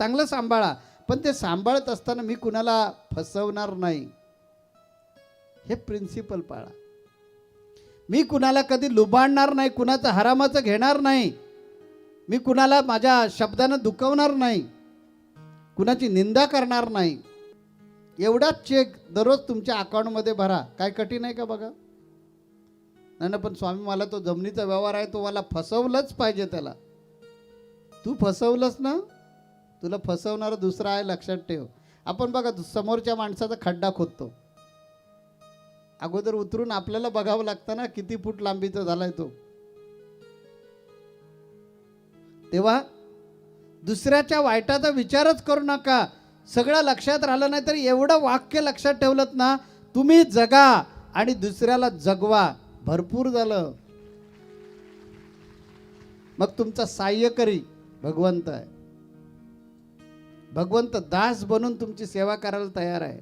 चांगलं सांभाळा, पण ते सांभाळत असताना मी कुणाला फसवणार नाही, हे प्रिन्सिपल पाळा. मी कुणाला कधी लुबाडणार नाही, कुणाचं हरामाचं घेणार नाही, मी कुणाला माझ्या शब्दानं दुखवणार नाही, कुणाची निंदा करणार नाही. एवढाच चेक दररोज तुमच्या अकाउंटमध्ये भरा. काय कठीण आहे का बघा? नाही ना, पण स्वामी मला तो जमिनीचा व्यवहार आहे, तो मला फसवलंच पाहिजे. त्याला तू फसवलंस ना, तुला फसवणारा दुसरा आहे, लक्षात ठेव. आपण बघा समोरच्या माणसाचा खड्डा खोदतो, अगोदर उतरून आपल्याला बघावं लागतं ना किती फूट लांबीचा झालाय तो. तेव्हा दुसऱ्याच्या वाईटाचा विचारच करू नका. सगळं लक्षात राहिलं नाही तर एवढं वाक्य लक्षात ठेवलं ना, तुम्ही जगा आणि दुसऱ्याला जगवा, भरपूर झालं. मग तुमचा सहाय्यकरी भगवंत आहे. भगवंत दास बनून तुमची सेवा करायला तयार आहे.